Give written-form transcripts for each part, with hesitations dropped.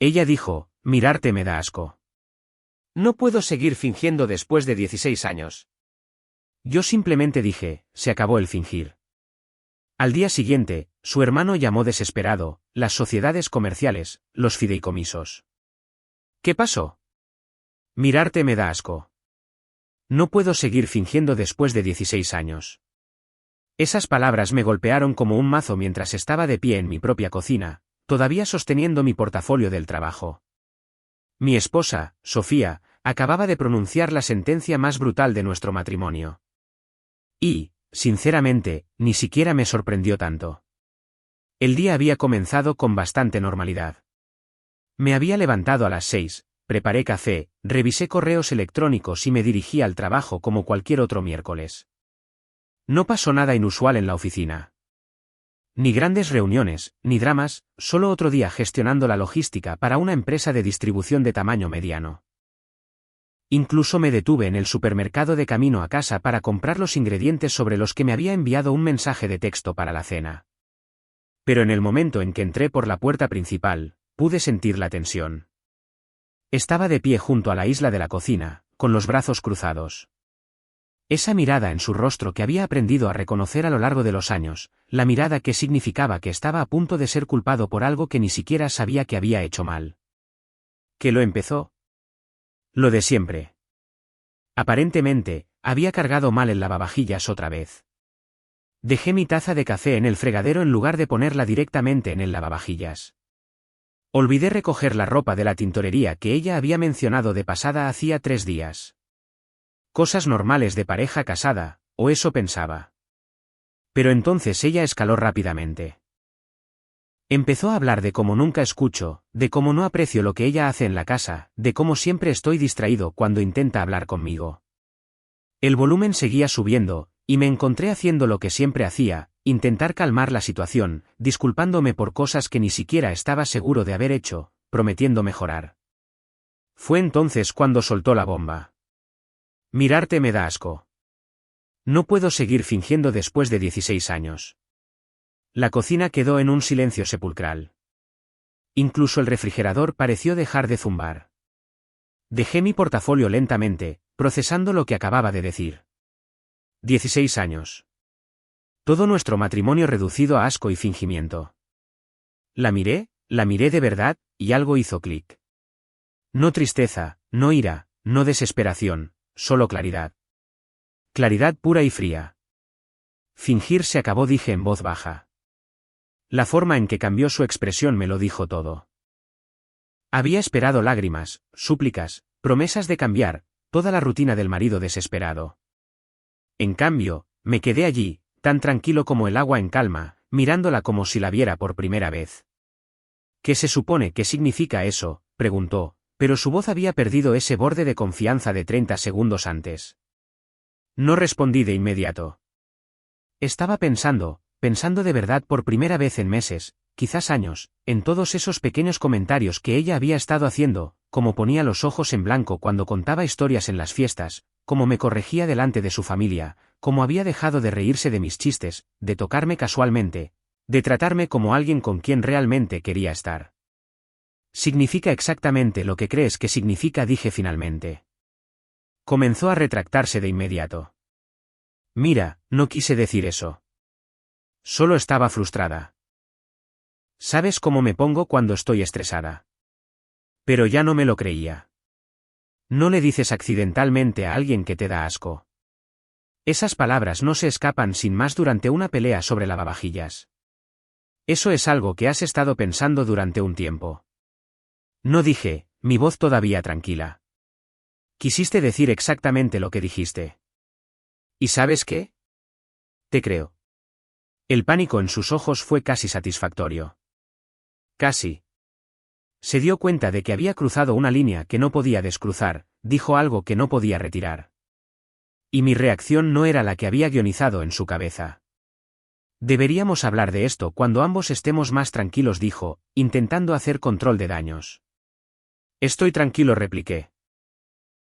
Ella dijo, mirarte me da asco. No puedo seguir fingiendo después de 16 años. Yo simplemente dije, se acabó el fingir. Al día siguiente, su hermano llamó desesperado, las sociedades comerciales, los fideicomisos. ¿Qué pasó? Mirarte me da asco. No puedo seguir fingiendo después de 16 años. Esas palabras me golpearon como un mazo mientras estaba de pie en mi propia cocina, todavía sosteniendo mi portafolio del trabajo. Mi esposa, Sofía, acababa de pronunciar la sentencia más brutal de nuestro matrimonio. Y, sinceramente, ni siquiera me sorprendió tanto. El día había comenzado con bastante normalidad. Me había levantado a las 6, preparé café, revisé correos electrónicos y me dirigí al trabajo como cualquier otro miércoles. No pasó nada inusual en la oficina. Ni grandes reuniones, ni dramas, solo otro día gestionando la logística para una empresa de distribución de tamaño mediano. Incluso me detuve en el supermercado de camino a casa para comprar los ingredientes sobre los que me había enviado un mensaje de texto para la cena. Pero en el momento en que entré por la puerta principal, pude sentir la tensión. Estaba de pie junto a la isla de la cocina, con los brazos cruzados. Esa mirada en su rostro que había aprendido a reconocer a lo largo de los años, la mirada que significaba que estaba a punto de ser culpado por algo que ni siquiera sabía que había hecho mal. ¿Qué lo empezó? Lo de siempre. Aparentemente, había cargado mal el lavavajillas otra vez. Dejé mi taza de café en el fregadero en lugar de ponerla directamente en el lavavajillas. Olvidé recoger la ropa de la tintorería que ella había mencionado de pasada hacía 3 días. Cosas normales de pareja casada, o eso pensaba. Pero entonces ella escaló rápidamente. Empezó a hablar de cómo nunca escucho, de cómo no aprecio lo que ella hace en la casa, de cómo siempre estoy distraído cuando intenta hablar conmigo. El volumen seguía subiendo, y me encontré haciendo lo que siempre hacía, intentar calmar la situación, disculpándome por cosas que ni siquiera estaba seguro de haber hecho, prometiendo mejorar. Fue entonces cuando soltó la bomba. Mirarte me da asco. No puedo seguir fingiendo después de 16 años. La cocina quedó en un silencio sepulcral. Incluso el refrigerador pareció dejar de zumbar. Dejé mi portafolio lentamente, procesando lo que acababa de decir. 16 años. Todo nuestro matrimonio reducido a asco y fingimiento. La miré de verdad, y algo hizo clic. No tristeza, no ira, no desesperación, solo claridad. Claridad pura y fría. Fingir se acabó, dije en voz baja. La forma en que cambió su expresión me lo dijo todo. Había esperado lágrimas, súplicas, promesas de cambiar, toda la rutina del marido desesperado. En cambio, me quedé allí, tan tranquilo como el agua en calma, mirándola como si la viera por primera vez. ¿Qué se supone que significa eso?, preguntó, pero su voz había perdido ese borde de confianza de 30 segundos antes. No respondí de inmediato. Estaba pensando de verdad por primera vez en meses, quizás años, en todos esos pequeños comentarios que ella había estado haciendo, como ponía los ojos en blanco cuando contaba historias en las fiestas, como me corregía delante de su familia, como había dejado de reírse de mis chistes, de tocarme casualmente, de tratarme como alguien con quien realmente quería estar. Significa exactamente lo que crees que significa, dije finalmente. Comenzó a retractarse de inmediato. Mira, no quise decir eso. Solo estaba frustrada. ¿Sabes cómo me pongo cuando estoy estresada? Pero ya no me lo creía. No le dices accidentalmente a alguien que te da asco. Esas palabras no se escapan sin más durante una pelea sobre lavavajillas. Eso es algo que has estado pensando durante un tiempo. No dije, mi voz todavía tranquila. Quisiste decir exactamente lo que dijiste. ¿Y sabes qué? Te creo. El pánico en sus ojos fue casi satisfactorio. Casi. Se dio cuenta de que había cruzado una línea que no podía descruzar, dijo algo que no podía retirar. Y mi reacción no era la que había guionizado en su cabeza. Deberíamos hablar de esto cuando ambos estemos más tranquilos, dijo, intentando hacer control de daños. Estoy tranquilo, repliqué.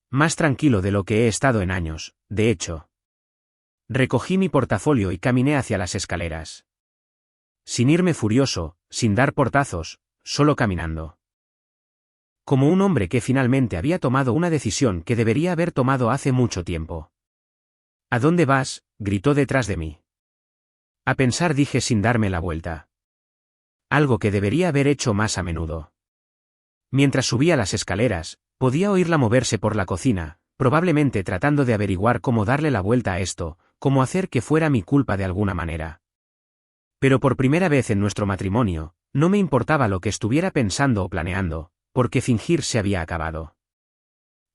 Más tranquilo de lo que he estado en años, de hecho. Recogí mi portafolio y caminé hacia las escaleras. Sin irme furioso, sin dar portazos, solo caminando. Como un hombre que finalmente había tomado una decisión que debería haber tomado hace mucho tiempo. ¿A dónde vas?, gritó detrás de mí. A pensar, dije sin darme la vuelta. Algo que debería haber hecho más a menudo. Mientras subía las escaleras, podía oírla moverse por la cocina, probablemente tratando de averiguar cómo darle la vuelta a esto, cómo hacer que fuera mi culpa de alguna manera. Pero por primera vez en nuestro matrimonio, no me importaba lo que estuviera pensando o planeando, porque fingir se había acabado.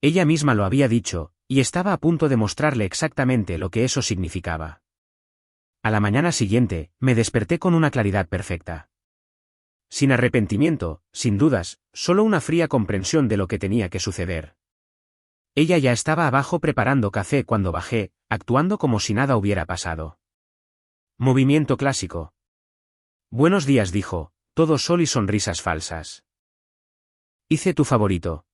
Ella misma lo había dicho, y estaba a punto de mostrarle exactamente lo que eso significaba. A la mañana siguiente, me desperté con una claridad perfecta. Sin arrepentimiento, sin dudas, solo una fría comprensión de lo que tenía que suceder. Ella ya estaba abajo preparando café cuando bajé, actuando como si nada hubiera pasado. Movimiento clásico. Buenos días, dijo, todo sol y sonrisas falsas. Hice tu favorito.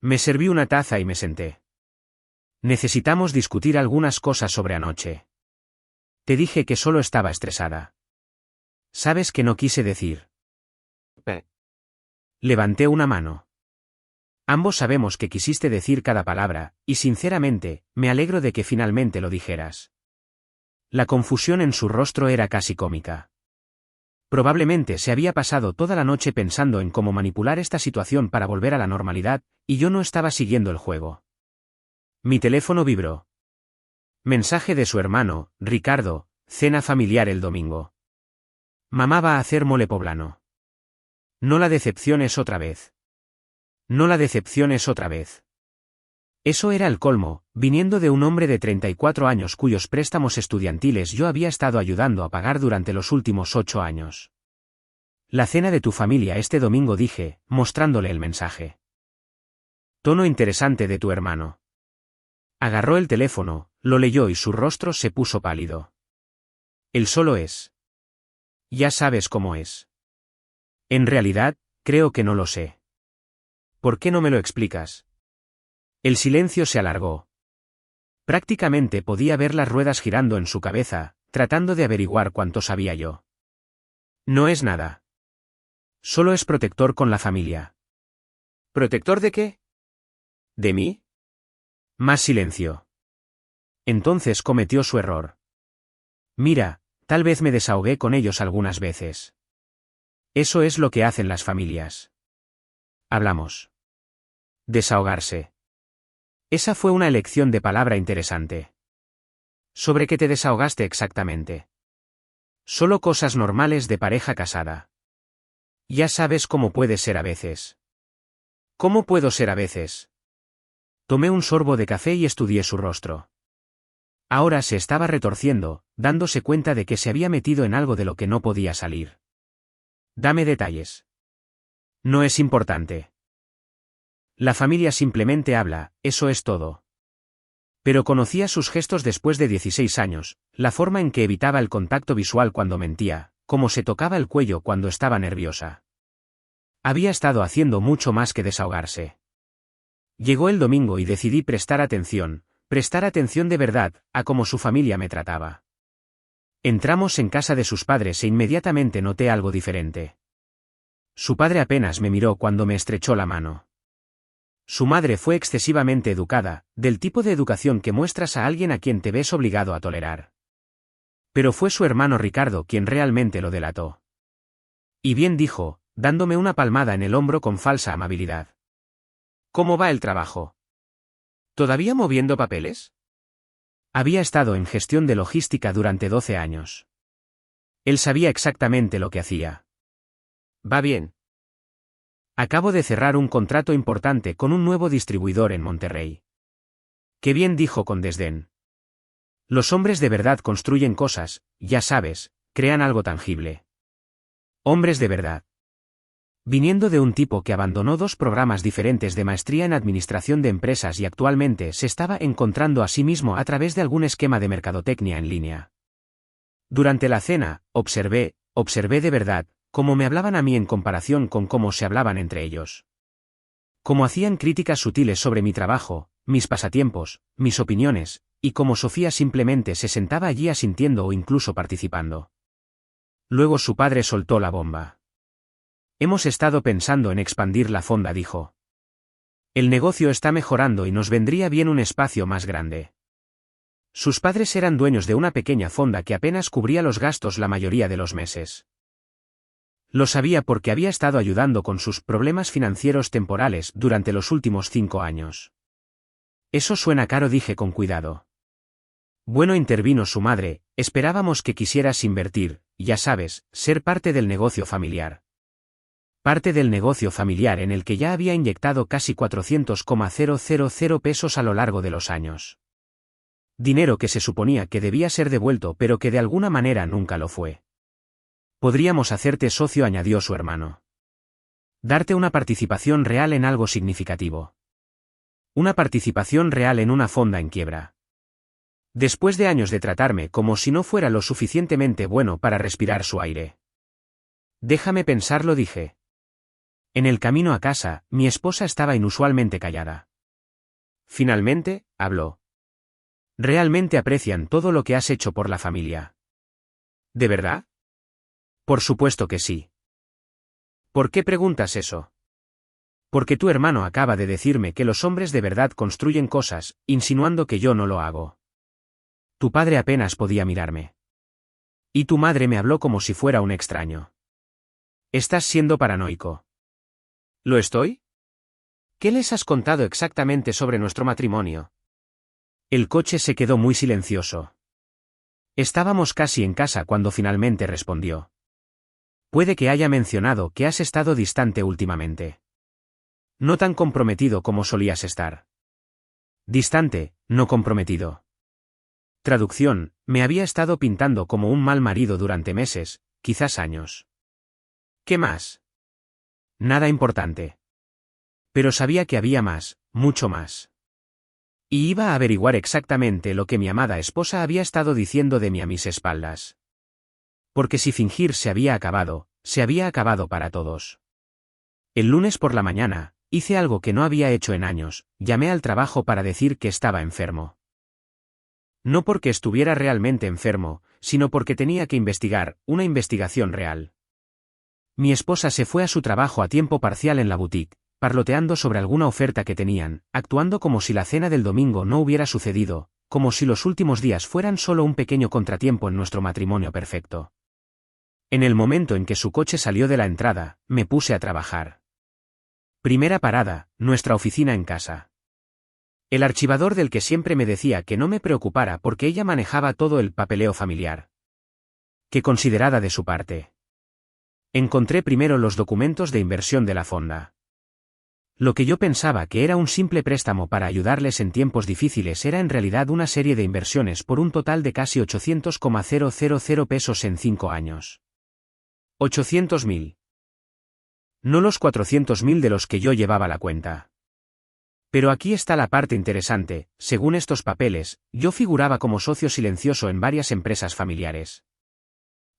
Me serví una taza y me senté. Necesitamos discutir algunas cosas sobre anoche. Te dije que solo estaba estresada. ¿Sabes qué no quise decir? Levanté una mano. Ambos sabemos que quisiste decir cada palabra, y sinceramente, me alegro de que finalmente lo dijeras. La confusión en su rostro era casi cómica. Probablemente se había pasado toda la noche pensando en cómo manipular esta situación para volver a la normalidad, y yo no estaba siguiendo el juego. Mi teléfono vibró. Mensaje de su hermano, Ricardo, cena familiar el domingo. Mamá va a hacer mole poblano. No la decepciones otra vez. No la decepciones otra vez. Eso era el colmo, viniendo de un hombre de 34 años cuyos préstamos estudiantiles yo había estado ayudando a pagar durante los últimos 8 años. La cena de tu familia este domingo, dije, mostrándole el mensaje. Tono interesante de tu hermano. Agarró el teléfono, lo leyó y su rostro se puso pálido. Él solo es. Ya sabes cómo es. En realidad, creo que no lo sé. ¿Por qué no me lo explicas? El silencio se alargó. Prácticamente podía ver las ruedas girando en su cabeza, tratando de averiguar cuánto sabía yo. No es nada. Solo es protector con la familia. ¿Protector de qué? ¿De mí? Más silencio. Entonces cometió su error. Mira, tal vez me desahogué con ellos algunas veces. Eso es lo que hacen las familias. Hablamos. Desahogarse. Esa fue una elección de palabra interesante. ¿Sobre qué te desahogaste exactamente? Solo cosas normales de pareja casada. Ya sabes cómo puede ser a veces. ¿Cómo puedo ser a veces? Tomé un sorbo de café y estudié su rostro. Ahora se estaba retorciendo, dándose cuenta de que se había metido en algo de lo que no podía salir. Dame detalles. No es importante. La familia simplemente habla, eso es todo. Pero conocía sus gestos después de 16 años, la forma en que evitaba el contacto visual cuando mentía, cómo se tocaba el cuello cuando estaba nerviosa. Había estado haciendo mucho más que desahogarse. Llegó el domingo y decidí prestar atención de verdad, a cómo su familia me trataba. Entramos en casa de sus padres e inmediatamente noté algo diferente. Su padre apenas me miró cuando me estrechó la mano. Su madre fue excesivamente educada, del tipo de educación que muestras a alguien a quien te ves obligado a tolerar. Pero fue su hermano Ricardo quien realmente lo delató. Y bien, dijo, dándome una palmada en el hombro con falsa amabilidad. ¿Cómo va el trabajo? ¿Todavía moviendo papeles? Había estado en gestión de logística durante 12 años. Él sabía exactamente lo que hacía. Va bien. Acabo de cerrar un contrato importante con un nuevo distribuidor en Monterrey. Qué bien, dijo con desdén. Los hombres de verdad construyen cosas, ya sabes, crean algo tangible. Hombres de verdad. Viniendo de un tipo que abandonó 2 programas diferentes de maestría en administración de empresas y actualmente se estaba encontrando a sí mismo a través de algún esquema de mercadotecnia en línea. Durante la cena, observé de verdad, cómo me hablaban a mí en comparación con cómo se hablaban entre ellos. Cómo hacían críticas sutiles sobre mi trabajo, mis pasatiempos, mis opiniones, y cómo Sofía simplemente se sentaba allí asintiendo o incluso participando. Luego su padre soltó la bomba. Hemos estado pensando en expandir la fonda, dijo. El negocio está mejorando y nos vendría bien un espacio más grande. Sus padres eran dueños de una pequeña fonda que apenas cubría los gastos la mayoría de los meses. Lo sabía porque había estado ayudando con sus problemas financieros temporales durante los últimos 5 años. Eso suena caro, dije con cuidado. Bueno, intervino su madre, esperábamos que quisieras invertir, ya sabes, ser parte del negocio familiar. Parte del negocio familiar en el que ya había inyectado casi 400,000 pesos a lo largo de los años. Dinero que se suponía que debía ser devuelto pero que de alguna manera nunca lo fue. Podríamos hacerte socio, añadió su hermano. Darte una participación real en algo significativo. Una participación real en una fonda en quiebra. Después de años de tratarme como si no fuera lo suficientemente bueno para respirar su aire. Déjame pensarlo, dije. En el camino a casa, mi esposa estaba inusualmente callada. Finalmente, habló. Realmente aprecian todo lo que has hecho por la familia. ¿De verdad? Por supuesto que sí. ¿Por qué preguntas eso? Porque tu hermano acaba de decirme que los hombres de verdad construyen cosas, insinuando que yo no lo hago. Tu padre apenas podía mirarme. Y tu madre me habló como si fuera un extraño. Estás siendo paranoico. ¿Lo estoy? ¿Qué les has contado exactamente sobre nuestro matrimonio? El coche se quedó muy silencioso. Estábamos casi en casa cuando finalmente respondió. Puede que haya mencionado que has estado distante últimamente. No tan comprometido como solías estar. Distante, no comprometido. Traducción, me había estado pintando como un mal marido durante meses, quizás años. ¿Qué más? Nada importante. Pero sabía que había más, mucho más. Y iba a averiguar exactamente lo que mi amada esposa había estado diciendo de mí a mis espaldas. Porque si fingir se había acabado para todos. El lunes por la mañana, hice algo que no había hecho en años, llamé al trabajo para decir que estaba enfermo. No porque estuviera realmente enfermo, sino porque tenía que investigar, una investigación real. Mi esposa se fue a su trabajo a tiempo parcial en la boutique, parloteando sobre alguna oferta que tenían, actuando como si la cena del domingo no hubiera sucedido, como si los últimos días fueran solo un pequeño contratiempo en nuestro matrimonio perfecto. En el momento en que su coche salió de la entrada, me puse a trabajar. Primera parada, nuestra oficina en casa. El archivador del que siempre me decía que no me preocupara porque ella manejaba todo el papeleo familiar. Qué considerada de su parte. Encontré primero los documentos de inversión de la fonda. Lo que yo pensaba que era un simple préstamo para ayudarles en tiempos difíciles era en realidad una serie de inversiones por un total de casi 800,000 pesos en 5 años. 800.000. No los 400.000 de los que yo llevaba la cuenta. Pero aquí está la parte interesante, según estos papeles, yo figuraba como socio silencioso en varias empresas familiares.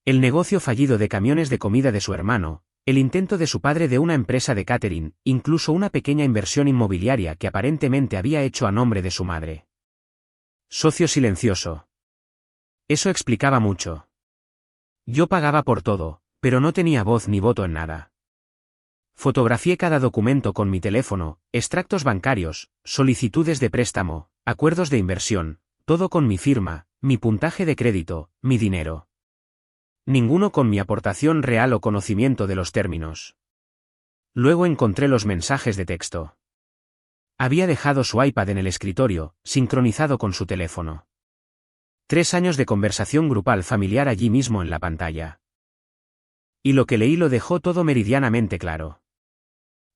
El negocio fallido de camiones de comida de su hermano, el intento de su padre de una empresa de catering, incluso una pequeña inversión inmobiliaria que aparentemente había hecho a nombre de su madre. Socio silencioso. Eso explicaba mucho. Yo pagaba por todo, pero no tenía voz ni voto en nada. Fotografié cada documento con mi teléfono, extractos bancarios, solicitudes de préstamo, acuerdos de inversión, todo con mi firma, mi puntaje de crédito, mi dinero. Ninguno con mi aportación real o conocimiento de los términos. Luego encontré los mensajes de texto. Había dejado su iPad en el escritorio, sincronizado con su teléfono. 3 años de conversación grupal familiar allí mismo en la pantalla. Y lo que leí lo dejó todo meridianamente claro.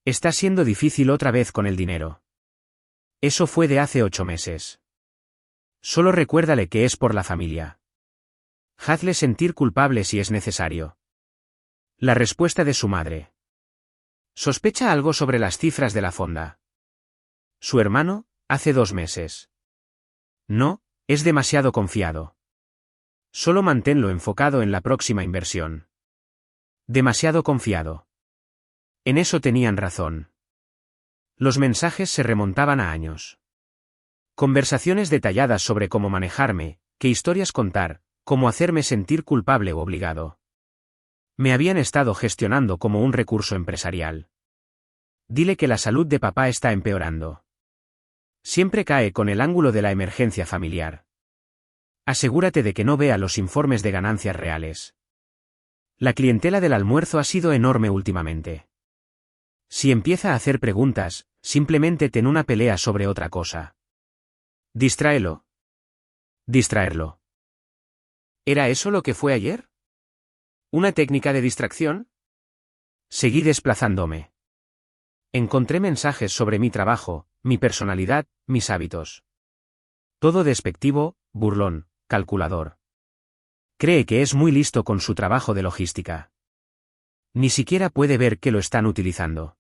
Está siendo difícil otra vez con el dinero. Eso fue de hace 8 meses. Solo recuérdale que es por la familia. Hazle sentir culpable si es necesario. La respuesta de su madre. ¿Sospecha algo sobre las cifras de la fonda? Su hermano, hace 2 meses. No, es demasiado confiado. Solo manténlo enfocado en la próxima inversión. Demasiado confiado. En eso tenían razón. Los mensajes se remontaban a años. Conversaciones detalladas sobre cómo manejarme, qué historias contar, cómo hacerme sentir culpable o obligado. Me habían estado gestionando como un recurso empresarial. Dile que la salud de papá está empeorando. Siempre cae con el ángulo de la emergencia familiar. Asegúrate de que no vea los informes de ganancias reales. La clientela del almuerzo ha sido enorme últimamente. Si empieza a hacer preguntas, simplemente ten una pelea sobre otra cosa. Distráelo. Distraerlo. ¿Era eso lo que fue ayer? ¿Una técnica de distracción? Seguí desplazándome. Encontré mensajes sobre mi trabajo, mi personalidad, mis hábitos. Todo despectivo, burlón, calculador. Cree que es muy listo con su trabajo de logística. Ni siquiera puede ver que lo están utilizando.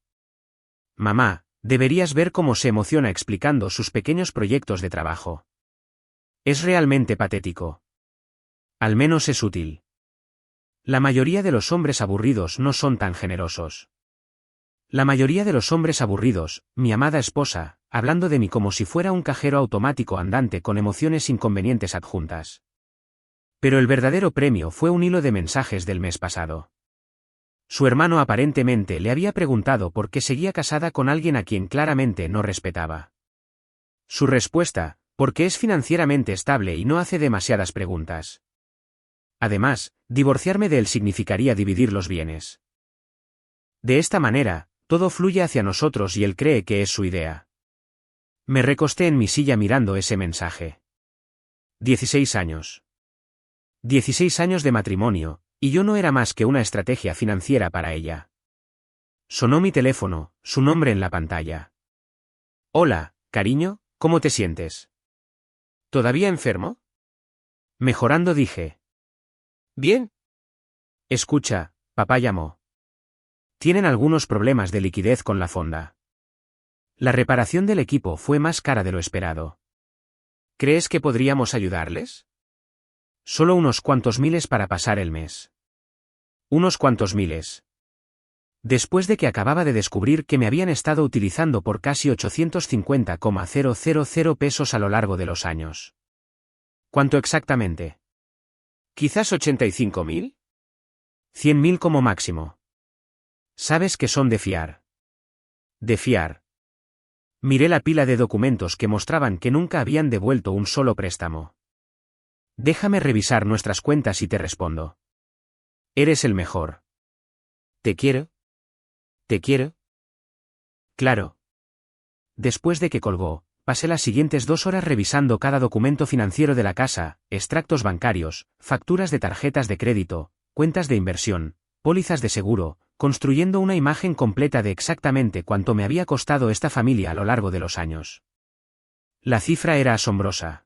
Mamá, deberías ver cómo se emociona explicando sus pequeños proyectos de trabajo. Es realmente patético. Al menos es útil. La mayoría de los hombres aburridos no son tan generosos. La mayoría de los hombres aburridos, mi amada esposa, hablando de mí como si fuera un cajero automático andante con emociones inconvenientes adjuntas. Pero el verdadero premio fue un hilo de mensajes del mes pasado. Su hermano aparentemente le había preguntado por qué seguía casada con alguien a quien claramente no respetaba. Su respuesta, porque es financieramente estable y no hace demasiadas preguntas. Además, divorciarme de él significaría dividir los bienes. De esta manera, todo fluye hacia nosotros y él cree que es su idea. Me recosté en mi silla mirando ese mensaje. 16 años. 16 años de matrimonio, y yo no era más que una estrategia financiera para ella. Sonó mi teléfono, su nombre en la pantalla. Hola, cariño, ¿cómo te sientes? ¿Todavía enfermo? Mejorando, dije. Bien. Escucha, papá llamó. Tienen algunos problemas de liquidez con la fonda. La reparación del equipo fue más cara de lo esperado. ¿Crees que podríamos ayudarles? Solo unos cuantos miles para pasar el mes. Unos cuantos miles. Después de que acababa de descubrir que me habían estado utilizando por casi 850,000 pesos a lo largo de los años. ¿Cuánto exactamente? ¿Quizás 85.000? 100.000 como máximo. Sabes que son de fiar. De fiar. Miré la pila de documentos que mostraban que nunca habían devuelto un solo préstamo. Déjame revisar nuestras cuentas y te respondo. Eres el mejor. ¿Te quiero? ¿Te quiero? Claro. Después de que colgó, pasé las siguientes 2 horas revisando cada documento financiero de la casa, extractos bancarios, facturas de tarjetas de crédito, cuentas de inversión, pólizas de seguro, construyendo una imagen completa de exactamente cuánto me había costado esta familia a lo largo de los años. La cifra era asombrosa.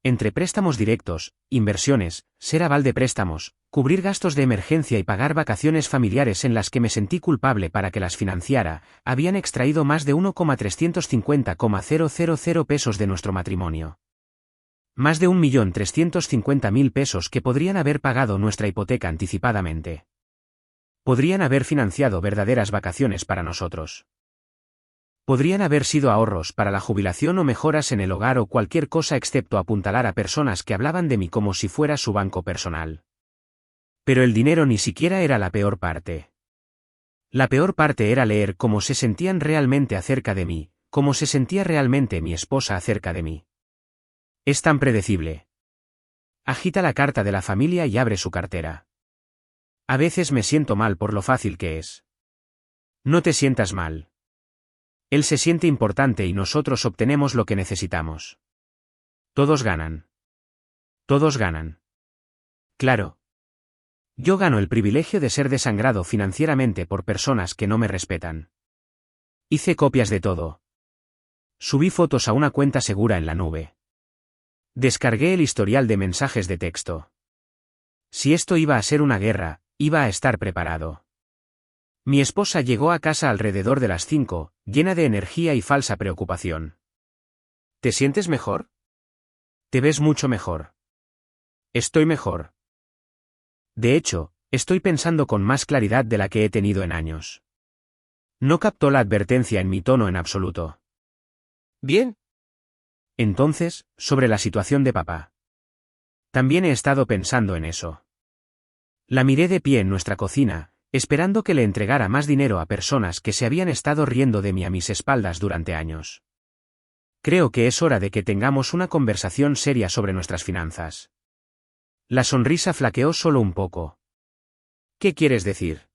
Entre préstamos directos, inversiones, ser aval de préstamos, cubrir gastos de emergencia y pagar vacaciones familiares en las que me sentí culpable para que las financiara, habían extraído más de 1,350,000 pesos de nuestro matrimonio. Más de 1.350.000 pesos que podrían haber pagado nuestra hipoteca anticipadamente. Podrían haber financiado verdaderas vacaciones para nosotros. Podrían haber sido ahorros para la jubilación o mejoras en el hogar o cualquier cosa excepto apuntalar a personas que hablaban de mí como si fuera su banco personal. Pero el dinero ni siquiera era la peor parte. La peor parte era leer cómo se sentían realmente acerca de mí, cómo se sentía realmente mi esposa acerca de mí. Es tan predecible. Agita la carta de la familia y abre su cartera. A veces me siento mal por lo fácil que es. No te sientas mal. Él se siente importante y nosotros obtenemos lo que necesitamos. Todos ganan. Todos ganan. Claro. Yo gano el privilegio de ser desangrado financieramente por personas que no me respetan. Hice copias de todo. Subí fotos a una cuenta segura en la nube. Descargué el historial de mensajes de texto. Si esto iba a ser una guerra, iba a estar preparado. Mi esposa llegó a casa alrededor de las 5, llena de energía y falsa preocupación. ¿Te sientes mejor? Te ves mucho mejor. Estoy mejor. De hecho, estoy pensando con más claridad de la que he tenido en años. No captó la advertencia en mi tono en absoluto. Bien. Entonces, sobre la situación de papá. También he estado pensando en eso. La miré de pie en nuestra cocina, esperando que le entregara más dinero a personas que se habían estado riendo de mí a mis espaldas durante años. Creo que es hora de que tengamos una conversación seria sobre nuestras finanzas. La sonrisa flaqueó solo un poco. ¿Qué quieres decir?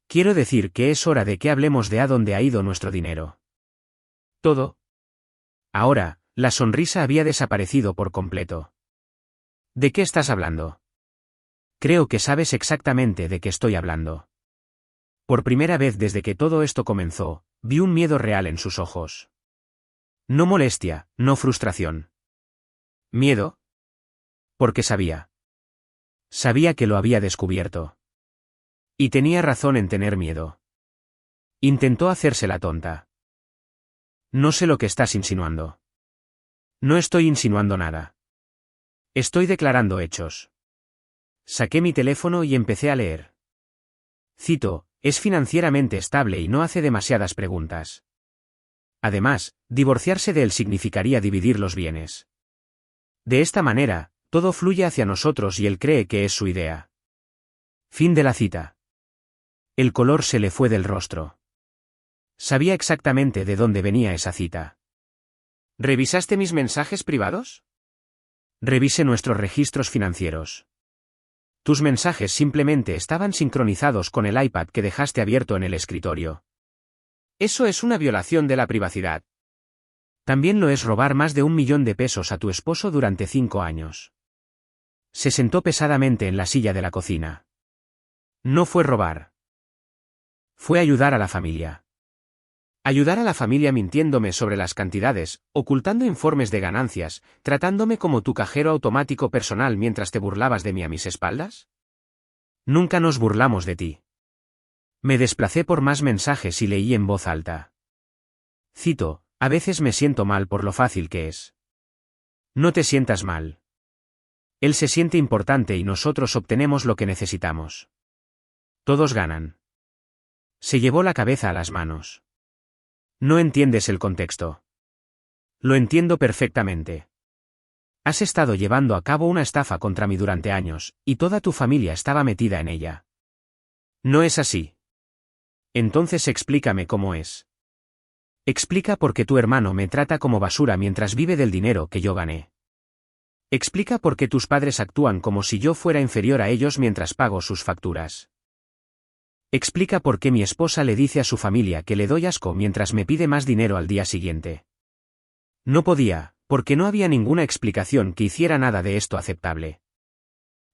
Quiero decir que es hora de que hablemos de a dónde ha ido nuestro dinero. ¿Todo? Ahora, la sonrisa había desaparecido por completo. ¿De qué estás hablando? Creo que sabes exactamente de qué estoy hablando. Por primera vez desde que todo esto comenzó, vi un miedo real en sus ojos. No molestia, no frustración. ¿Miedo? Porque sabía. Sabía que lo había descubierto. Y tenía razón en tener miedo. Intentó hacerse la tonta. No sé lo que estás insinuando. No estoy insinuando nada. Estoy declarando hechos. Saqué mi teléfono y empecé a leer. Cito, es financieramente estable y no hace demasiadas preguntas. Además, divorciarse de él significaría dividir los bienes. De esta manera, todo fluye hacia nosotros y él cree que es su idea. Fin de la cita. El color se le fue del rostro. Sabía exactamente de dónde venía esa cita. ¿Revisaste mis mensajes privados? Revise nuestros registros financieros. Tus mensajes simplemente estaban sincronizados con el iPad que dejaste abierto en el escritorio. Eso es una violación de la privacidad. También lo es robar más de 1.000.000 de pesos a tu esposo durante 5 años. Se sentó pesadamente en la silla de la cocina. No fue robar. Fue ayudar a la familia. Ayudar a la familia mintiéndome sobre las cantidades, ocultando informes de ganancias, tratándome como tu cajero automático personal mientras te burlabas de mí a mis espaldas. Nunca nos burlamos de ti. Me desplacé por más mensajes y leí en voz alta. Cito, a veces me siento mal por lo fácil que es. No te sientas mal. Él se siente importante y nosotros obtenemos lo que necesitamos. Todos ganan. Se llevó la cabeza a las manos. No entiendes el contexto. Lo entiendo perfectamente. Has estado llevando a cabo una estafa contra mí durante años, y toda tu familia estaba metida en ella. No es así. Entonces explícame cómo es. Explica por qué tu hermano me trata como basura mientras vive del dinero que yo gané. Explica por qué tus padres actúan como si yo fuera inferior a ellos mientras pago sus facturas. Explica por qué mi esposa le dice a su familia que le doy asco mientras me pide más dinero al día siguiente. No podía, porque no había ninguna explicación que hiciera nada de esto aceptable.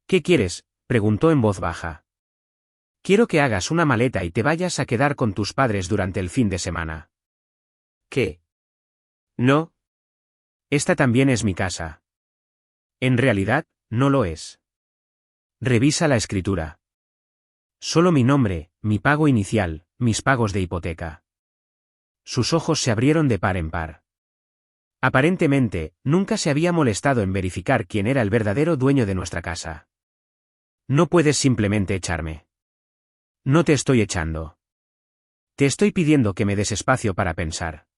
¿Qué quieres?, preguntó en voz baja. Quiero que hagas una maleta y te vayas a quedar con tus padres durante el fin de semana. ¿Qué? No. Esta también es mi casa. En realidad, no lo es. Revisa la escritura. Solo mi nombre, mi pago inicial, mis pagos de hipoteca. Sus ojos se abrieron de par en par. Aparentemente, nunca se había molestado en verificar quién era el verdadero dueño de nuestra casa. No puedes simplemente echarme. No te estoy echando. Te estoy pidiendo que me des espacio para pensar.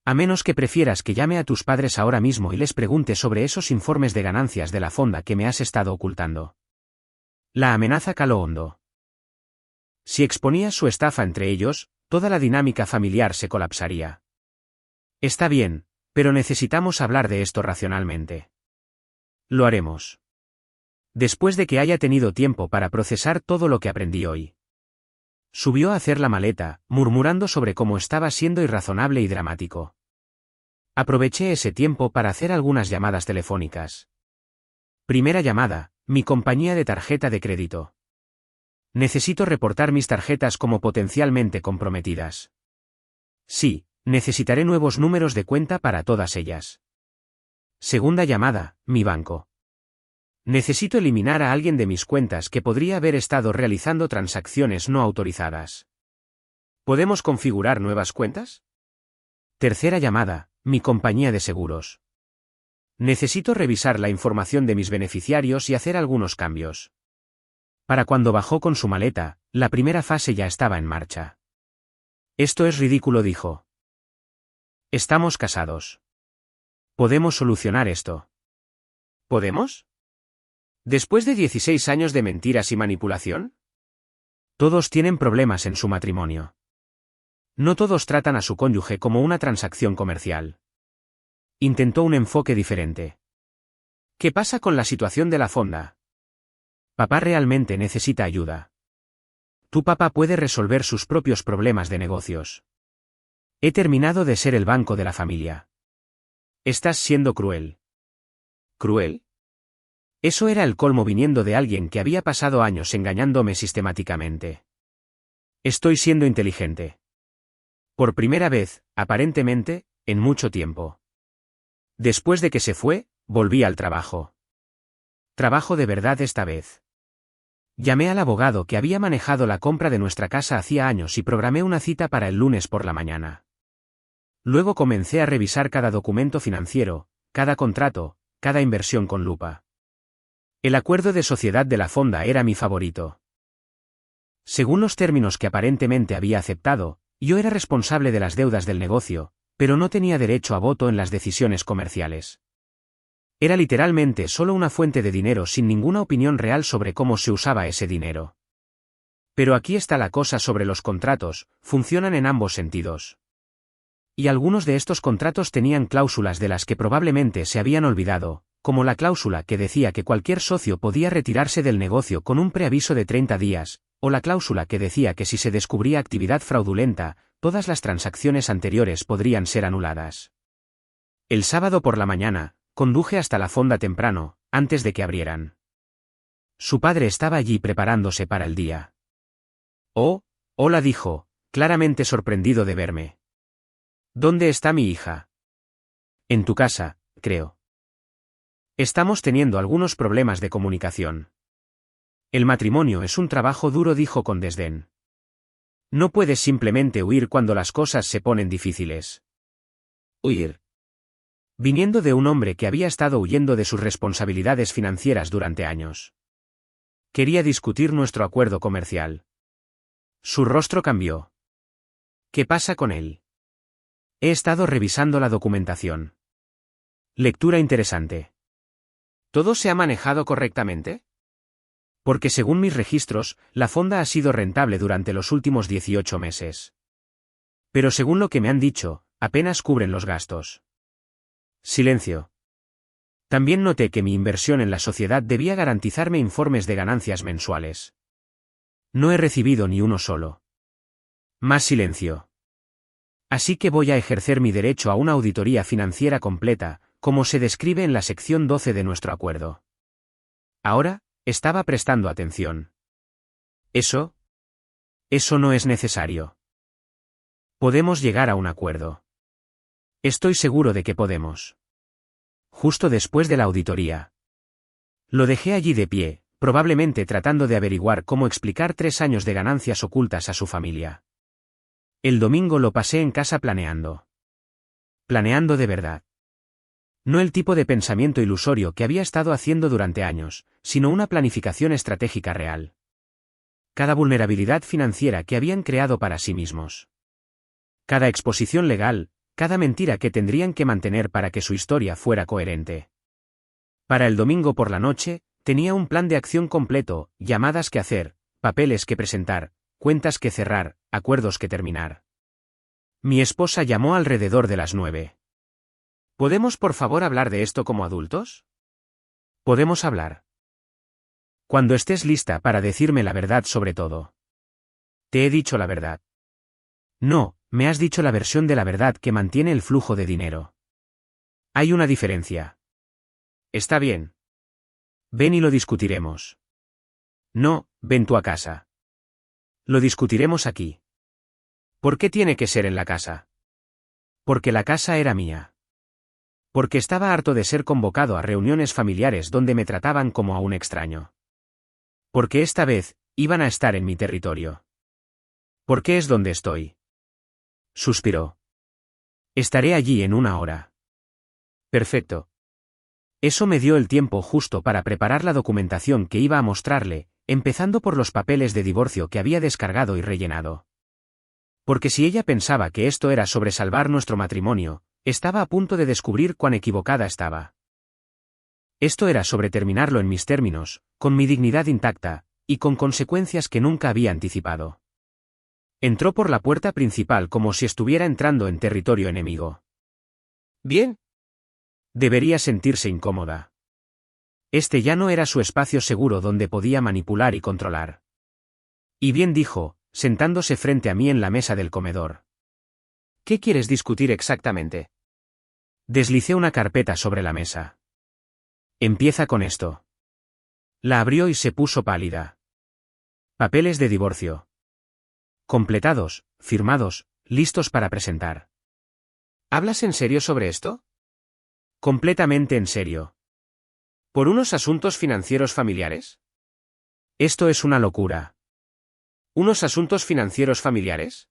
A menos que prefieras que llame a tus padres ahora mismo y les pregunte sobre esos informes de ganancias de la fonda que me has estado ocultando. La amenaza caló hondo. Si exponías su estafa entre ellos, toda la dinámica familiar se colapsaría. Está bien, pero necesitamos hablar de esto racionalmente. Lo haremos. Después de que haya tenido tiempo para procesar todo lo que aprendí hoy. Subió a hacer la maleta, murmurando sobre cómo estaba siendo irrazonable y dramático. Aproveché ese tiempo para hacer algunas llamadas telefónicas. Primera llamada, mi compañía de tarjeta de crédito. Necesito reportar mis tarjetas como potencialmente comprometidas. Sí, necesitaré nuevos números de cuenta para todas ellas. Segunda llamada, mi banco. Necesito eliminar a alguien de mis cuentas que podría haber estado realizando transacciones no autorizadas. ¿Podemos configurar nuevas cuentas? Tercera llamada, mi compañía de seguros. Necesito revisar la información de mis beneficiarios y hacer algunos cambios. Para cuando bajó con su maleta, la primera fase ya estaba en marcha. Esto es ridículo, dijo. Estamos casados. Podemos solucionar esto. ¿Podemos? ¿Después de 16 años de mentiras y manipulación? Todos tienen problemas en su matrimonio. No todos tratan a su cónyuge como una transacción comercial. Intentó un enfoque diferente. ¿Qué pasa con la situación de la fonda? Papá realmente necesita ayuda. Tu papá puede resolver sus propios problemas de negocios. He terminado de ser el banco de la familia. Estás siendo cruel. ¿Cruel? Eso era el colmo viniendo de alguien que había pasado años engañándome sistemáticamente. Estoy siendo inteligente. Por primera vez, aparentemente, en mucho tiempo. Después de que se fue, volví al trabajo. Trabajo de verdad esta vez. Llamé al abogado que había manejado la compra de nuestra casa hacía años y programé una cita para el lunes por la mañana. Luego comencé a revisar cada documento financiero, cada contrato, cada inversión con lupa. El acuerdo de sociedad de la fonda era mi favorito. Según los términos que aparentemente había aceptado, yo era responsable de las deudas del negocio, pero no tenía derecho a voto en las decisiones comerciales. Era literalmente solo una fuente de dinero sin ninguna opinión real sobre cómo se usaba ese dinero. Pero aquí está la cosa sobre los contratos, funcionan en ambos sentidos. Y algunos de estos contratos tenían cláusulas de las que probablemente se habían olvidado, como la cláusula que decía que cualquier socio podía retirarse del negocio con un preaviso de 30 días, o la cláusula que decía que si se descubría actividad fraudulenta, todas las transacciones anteriores podrían ser anuladas. El sábado por la mañana, conduje hasta la fonda temprano, antes de que abrieran. Su padre estaba allí preparándose para el día. Oh, hola, dijo, claramente sorprendido de verme. ¿Dónde está mi hija? En tu casa, creo. Estamos teniendo algunos problemas de comunicación. El matrimonio es un trabajo duro, dijo con desdén. No puedes simplemente huir cuando las cosas se ponen difíciles. Huir. Viniendo de un hombre que había estado huyendo de sus responsabilidades financieras durante años. Quería discutir nuestro acuerdo comercial. Su rostro cambió. ¿Qué pasa con él? He estado revisando la documentación. Lectura interesante. ¿Todo se ha manejado correctamente? Porque según mis registros, la fonda ha sido rentable durante los últimos 18 meses. Pero según lo que me han dicho, apenas cubren los gastos. Silencio. También noté que mi inversión en la sociedad debía garantizarme informes de ganancias mensuales. No he recibido ni uno solo. Más silencio. Así que voy a ejercer mi derecho a una auditoría financiera completa, como se describe en la sección 12 de nuestro acuerdo. Ahora, estaba prestando atención. Eso no es necesario. Podemos llegar a un acuerdo. Estoy seguro de que podemos. Justo después de la auditoría. Lo dejé allí de pie, probablemente tratando de averiguar cómo explicar 3 años de ganancias ocultas a su familia. El domingo lo pasé en casa planeando. Planeando de verdad. No el tipo de pensamiento ilusorio que había estado haciendo durante años, sino una planificación estratégica real. Cada vulnerabilidad financiera que habían creado para sí mismos. Cada exposición legal, cada mentira que tendrían que mantener para que su historia fuera coherente. Para el domingo por la noche, tenía un plan de acción completo, llamadas que hacer, papeles que presentar, cuentas que cerrar, acuerdos que terminar. Mi esposa llamó alrededor de las 9. ¿Podemos por favor hablar de esto como adultos? Podemos hablar. Cuando estés lista para decirme la verdad sobre todo. Te he dicho la verdad. No, me has dicho la versión de la verdad que mantiene el flujo de dinero. Hay una diferencia. Está bien. Ven y lo discutiremos. No, ven tú a casa. Lo discutiremos aquí. ¿Por qué tiene que ser en la casa? Porque la casa era mía. Porque estaba harto de ser convocado a reuniones familiares donde me trataban como a un extraño. Porque esta vez, iban a estar en mi territorio. Porque es donde estoy. Suspiró. Estaré allí en 1 hora. Perfecto. Eso me dio el tiempo justo para preparar la documentación que iba a mostrarle, empezando por los papeles de divorcio que había descargado y rellenado. Porque si ella pensaba que esto era sobre salvar nuestro matrimonio, estaba a punto de descubrir cuán equivocada estaba. Esto era sobre terminarlo en mis términos, con mi dignidad intacta, y con consecuencias que nunca había anticipado. Entró por la puerta principal como si estuviera entrando en territorio enemigo. Bien. Debería sentirse incómoda. Este ya no era su espacio seguro donde podía manipular y controlar. Y bien dijo, sentándose frente a mí en la mesa del comedor. ¿Qué quieres discutir exactamente? Deslicé una carpeta sobre la mesa. Empieza con esto. La abrió y se puso pálida. Papeles de divorcio. Completados, firmados, listos para presentar. ¿Hablas en serio sobre esto? Completamente en serio. ¿Por unos asuntos financieros familiares? Esto es una locura. ¿Unos asuntos financieros familiares?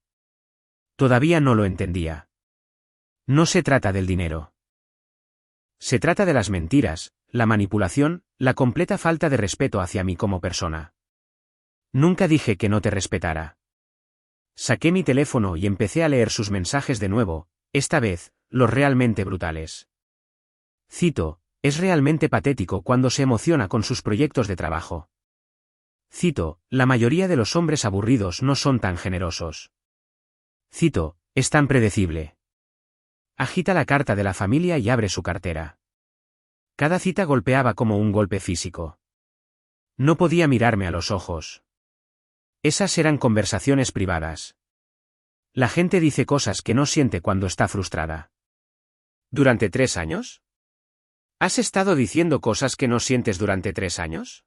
Todavía no lo entendía. No se trata del dinero. Se trata de las mentiras, la manipulación, la completa falta de respeto hacia mí como persona. Nunca dije que no te respetara. Saqué mi teléfono y empecé a leer sus mensajes de nuevo, esta vez, los realmente brutales. Cito, es realmente patético cuando se emociona con sus proyectos de trabajo. Cito, la mayoría de los hombres aburridos no son tan generosos. Cito, es tan predecible. Agita la carta de la familia y abre su cartera. Cada cita golpeaba como un golpe físico. No podía mirarme a los ojos. Esas eran conversaciones privadas. La gente dice cosas que no siente cuando está frustrada. ¿Durante 3 años? ¿Has estado diciendo cosas que no sientes durante 3 años?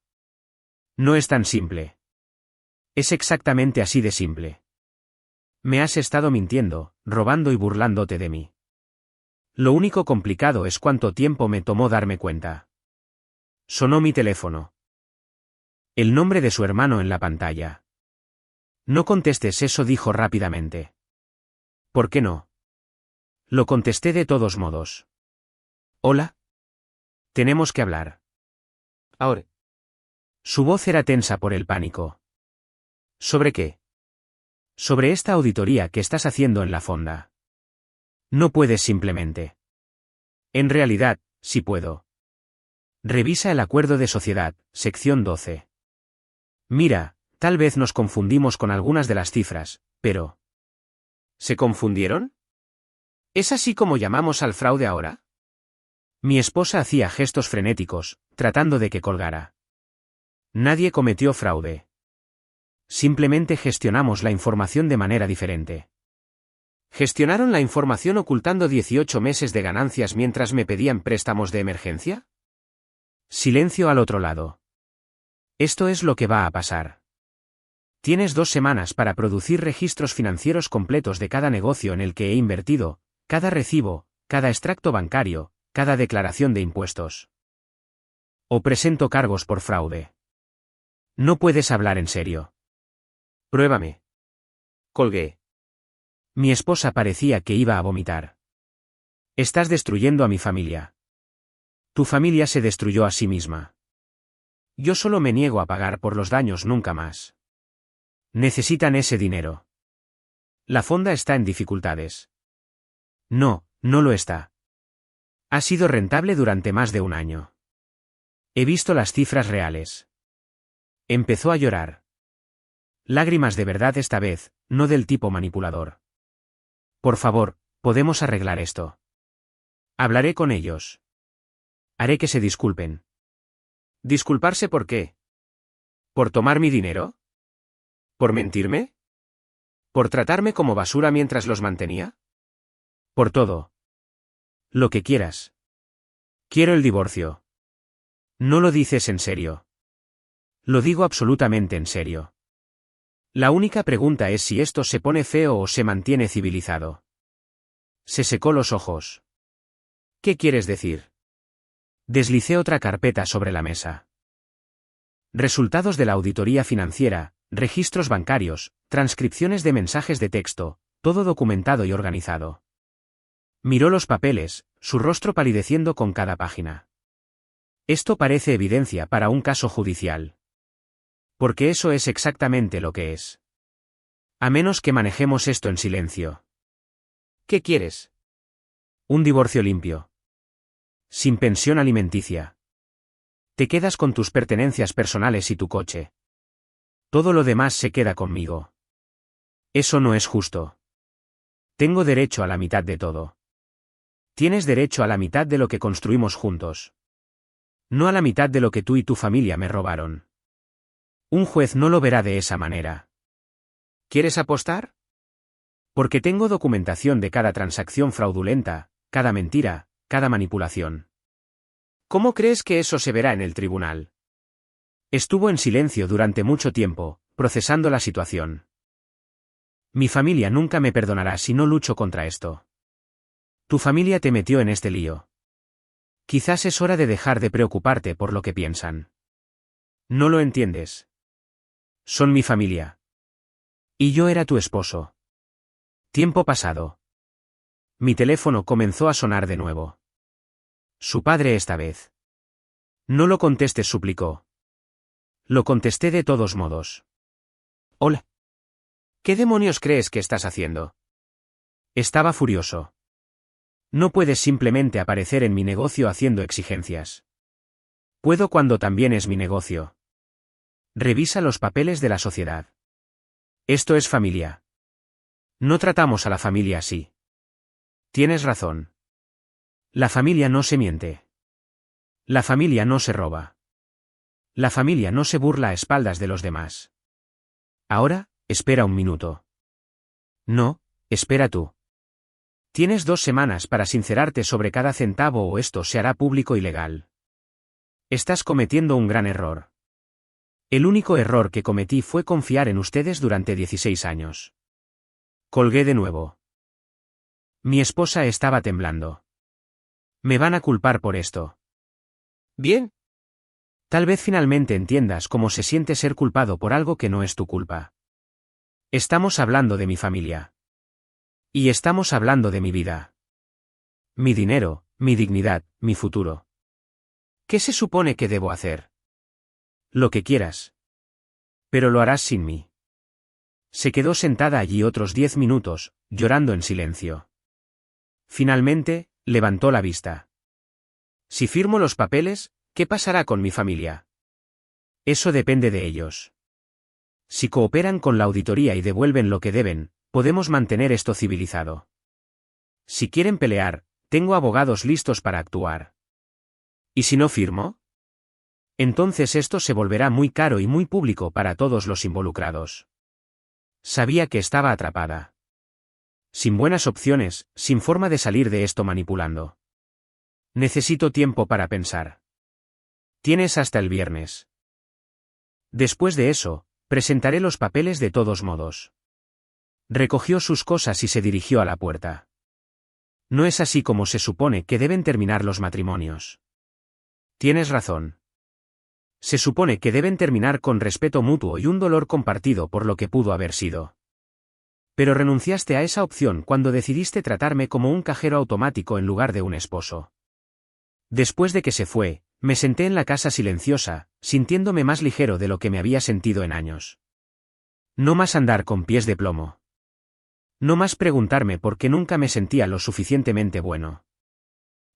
No es tan simple. Es exactamente así de simple. Me has estado mintiendo, robando y burlándote de mí. Lo único complicado es cuánto tiempo me tomó darme cuenta. Sonó mi teléfono. El nombre de su hermano en la pantalla. No contestes eso, dijo rápidamente. ¿Por qué no? Lo contesté de todos modos. Hola. Tenemos que hablar. Ahora. Su voz era tensa por el pánico. ¿Sobre qué? Sobre esta auditoría que estás haciendo en la fonda. No puedes simplemente. En realidad, sí puedo. Revisa el acuerdo de sociedad, sección 12. Mira, tal vez nos confundimos con algunas de las cifras, pero... ¿Se confundieron? ¿Es así como llamamos al fraude ahora? Mi esposa hacía gestos frenéticos, tratando de que colgara. Nadie cometió fraude. Simplemente gestionamos la información de manera diferente. ¿Gestionaron la información ocultando 18 meses de ganancias mientras me pedían préstamos de emergencia? Silencio al otro lado. Esto es lo que va a pasar. Tienes 2 semanas para producir registros financieros completos de cada negocio en el que he invertido, cada recibo, cada extracto bancario, cada declaración de impuestos. O presento cargos por fraude. No puedes hablar en serio. Pruébame. Colgué. Mi esposa parecía que iba a vomitar. Estás destruyendo a mi familia. Tu familia se destruyó a sí misma. Yo solo me niego a pagar por los daños nunca más. Necesitan ese dinero. La fonda está en dificultades. No, no lo está. Ha sido rentable durante más de 1 año. He visto las cifras reales. Empezó a llorar. Lágrimas de verdad esta vez, no del tipo manipulador. Por favor, podemos arreglar esto. Hablaré con ellos. Haré que se disculpen. ¿Disculparse por qué? ¿Por tomar mi dinero? ¿Por mentirme? ¿Por tratarme como basura mientras los mantenía? Por todo. Lo que quieras. Quiero el divorcio. No lo dices en serio. Lo digo absolutamente en serio. La única pregunta es si esto se pone feo o se mantiene civilizado. Se secó los ojos. ¿Qué quieres decir? Deslicé otra carpeta sobre la mesa. Resultados de la auditoría financiera, registros bancarios, transcripciones de mensajes de texto, todo documentado y organizado. Miró los papeles, su rostro palideciendo con cada página. Esto parece evidencia para un caso judicial. Porque eso es exactamente lo que es. A menos que manejemos esto en silencio. ¿Qué quieres? Un divorcio limpio. Sin pensión alimenticia. Te quedas con tus pertenencias personales y tu coche. Todo lo demás se queda conmigo. Eso no es justo. Tengo derecho a la mitad de todo. Tienes derecho a la mitad de lo que construimos juntos. No a la mitad de lo que tú y tu familia me robaron. Un juez no lo verá de esa manera. ¿Quieres apostar? Porque tengo documentación de cada transacción fraudulenta, cada mentira, cada manipulación. ¿Cómo crees que eso se verá en el tribunal? Estuvo en silencio durante mucho tiempo, procesando la situación. Mi familia nunca me perdonará si no lucho contra esto. Tu familia te metió en este lío. Quizás es hora de dejar de preocuparte por lo que piensan. No lo entiendes. Son mi familia. Y yo era tu esposo. Tiempo pasado. Mi teléfono comenzó a sonar de nuevo. Su padre esta vez. No lo contestes, suplicó. Lo contesté de todos modos. Hola. ¿Qué demonios crees que estás haciendo? Estaba furioso. No puedes simplemente aparecer en mi negocio haciendo exigencias. Puedo cuando también es mi negocio. Revisa los papeles de la sociedad. Esto es familia. No tratamos a la familia así. Tienes razón. La familia no se miente. La familia no se roba. La familia no se burla a espaldas de los demás. Ahora, espera un minuto. No, espera tú. Tienes 2 semanas para sincerarte sobre cada centavo o esto se hará público y legal. Estás cometiendo un gran error. El único error que cometí fue confiar en ustedes durante 16 años. Colgué de nuevo. Mi esposa estaba temblando. Me van a culpar por esto. Bien. Tal vez finalmente entiendas cómo se siente ser culpado por algo que no es tu culpa. Estamos hablando de mi familia. Y estamos hablando de mi vida. Mi dinero, mi dignidad, mi futuro. ¿Qué se supone que debo hacer? Lo que quieras. Pero lo harás sin mí. Se quedó sentada allí otros 10 minutos, llorando en silencio. Finalmente, levantó la vista. Si firmo los papeles, ¿qué pasará con mi familia? Eso depende de ellos. Si cooperan con la auditoría y devuelven lo que deben, podemos mantener esto civilizado. Si quieren pelear, tengo abogados listos para actuar. ¿Y si no firmo? Entonces esto se volverá muy caro y muy público para todos los involucrados. Sabía que estaba atrapada. Sin buenas opciones, sin forma de salir de esto manipulando. Necesito tiempo para pensar. Tienes hasta el viernes. Después de eso, presentaré los papeles de todos modos. Recogió sus cosas y se dirigió a la puerta. No es así como se supone que deben terminar los matrimonios. Tienes razón. Se supone que deben terminar con respeto mutuo y un dolor compartido por lo que pudo haber sido. Pero renunciaste a esa opción cuando decidiste tratarme como un cajero automático en lugar de un esposo. Después de que se fue, me senté en la casa silenciosa, sintiéndome más ligero de lo que me había sentido en años. No más andar con pies de plomo. No más preguntarme por qué nunca me sentía lo suficientemente bueno.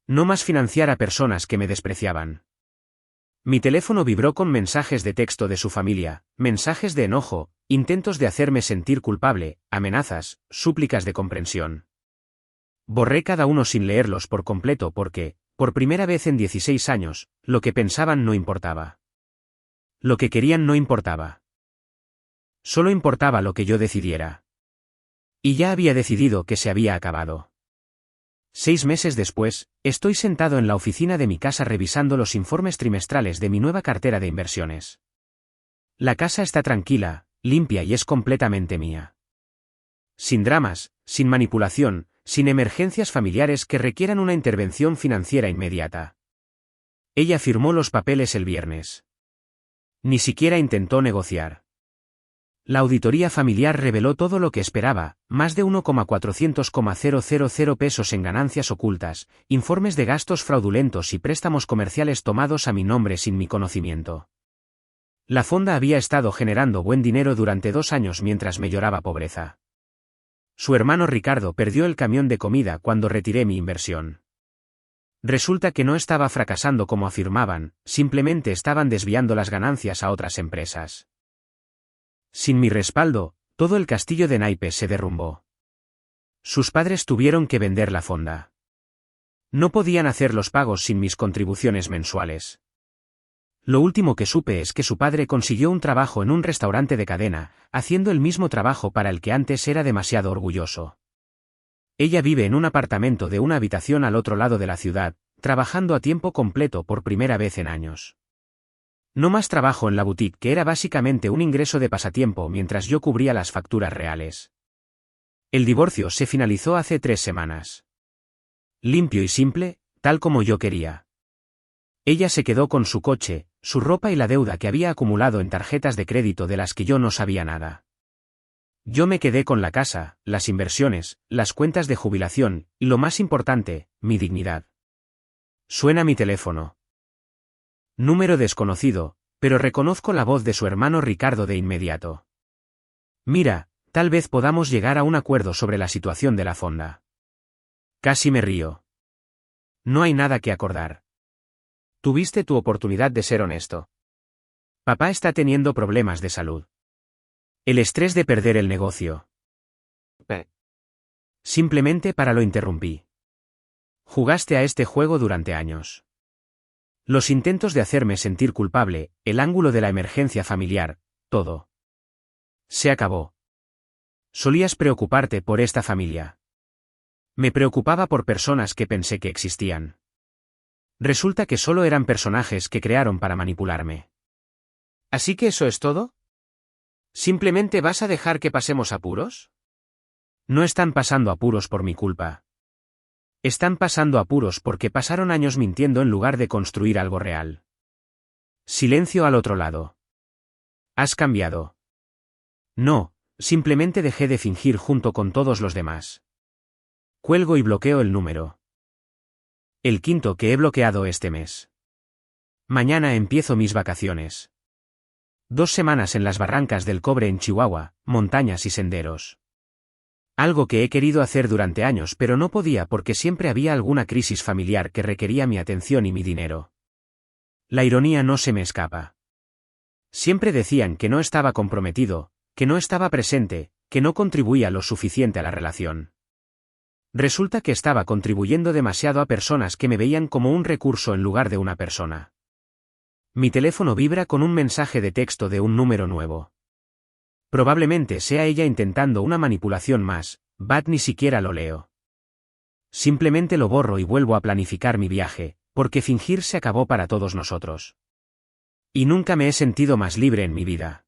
No más financiar a personas que me despreciaban. Mi teléfono vibró con mensajes de texto de su familia, mensajes de enojo, intentos de hacerme sentir culpable, amenazas, súplicas de comprensión. Borré cada uno sin leerlos por completo porque, por primera vez en 16 años, lo que pensaban no importaba. Lo que querían no importaba. Solo importaba lo que yo decidiera. Y ya había decidido que se había acabado. 6 meses después, estoy sentado en la oficina de mi casa revisando los informes trimestrales de mi nueva cartera de inversiones. La casa está tranquila, limpia y es completamente mía. Sin dramas, sin manipulación, sin emergencias familiares que requieran una intervención financiera inmediata. Ella firmó los papeles el viernes. Ni siquiera intentó negociar. La auditoría familiar reveló todo lo que esperaba, más de 1,400,000 pesos en ganancias ocultas, informes de gastos fraudulentos y préstamos comerciales tomados a mi nombre sin mi conocimiento. La fonda había estado generando buen dinero durante 2 años mientras me lloraba pobreza. Su hermano Ricardo perdió el camión de comida cuando retiré mi inversión. Resulta que no estaba fracasando como afirmaban, simplemente estaban desviando las ganancias a otras empresas. Sin mi respaldo, todo el castillo de naipes se derrumbó. Sus padres tuvieron que vender la fonda. No podían hacer los pagos sin mis contribuciones mensuales. Lo último que supe es que su padre consiguió un trabajo en un restaurante de cadena, haciendo el mismo trabajo para el que antes era demasiado orgulloso. Ella vive en un apartamento de una habitación al otro lado de la ciudad, trabajando a tiempo completo por primera vez en años. No más trabajo en la boutique, que era básicamente un ingreso de pasatiempo mientras yo cubría las facturas reales. El divorcio se finalizó hace 3 semanas. Limpio y simple, tal como yo quería. Ella se quedó con su coche, su ropa y la deuda que había acumulado en tarjetas de crédito de las que yo no sabía nada. Yo me quedé con la casa, las inversiones, las cuentas de jubilación, y lo más importante, mi dignidad. Suena mi teléfono. Número desconocido, pero reconozco la voz de su hermano Ricardo de inmediato. Mira, tal vez podamos llegar a un acuerdo sobre la situación de la fonda. Casi me río. No hay nada que acordar. Tuviste tu oportunidad de ser honesto. Papá está teniendo problemas de salud. El estrés de perder el negocio. Simplemente lo interrumpí. Jugaste a este juego durante años. Los intentos de hacerme sentir culpable, el ángulo de la emergencia familiar, todo. Se acabó. Solías preocuparte por esta familia. Me preocupaba por personas que pensé que existían. Resulta que solo eran personajes que crearon para manipularme. ¿Así que eso es todo? ¿Simplemente vas a dejar que pasemos apuros? No están pasando apuros por mi culpa. Están pasando apuros porque pasaron años mintiendo en lugar de construir algo real. Silencio al otro lado. ¿Has cambiado? No, simplemente dejé de fingir junto con todos los demás. Cuelgo y bloqueo el número. El 5º que he bloqueado este mes. Mañana empiezo mis vacaciones. 2 semanas en las barrancas del cobre en Chihuahua, montañas y senderos. Algo que he querido hacer durante años pero no podía porque siempre había alguna crisis familiar que requería mi atención y mi dinero. La ironía no se me escapa. Siempre decían que no estaba comprometido, que no estaba presente, que no contribuía lo suficiente a la relación. Resulta que estaba contribuyendo demasiado a personas que me veían como un recurso en lugar de una persona. Mi teléfono vibra con un mensaje de texto de un número nuevo. Probablemente sea ella intentando una manipulación más, ni siquiera lo leo. Simplemente lo borro y vuelvo a planificar mi viaje, porque fingir se acabó para todos nosotros. Y nunca me he sentido más libre en mi vida.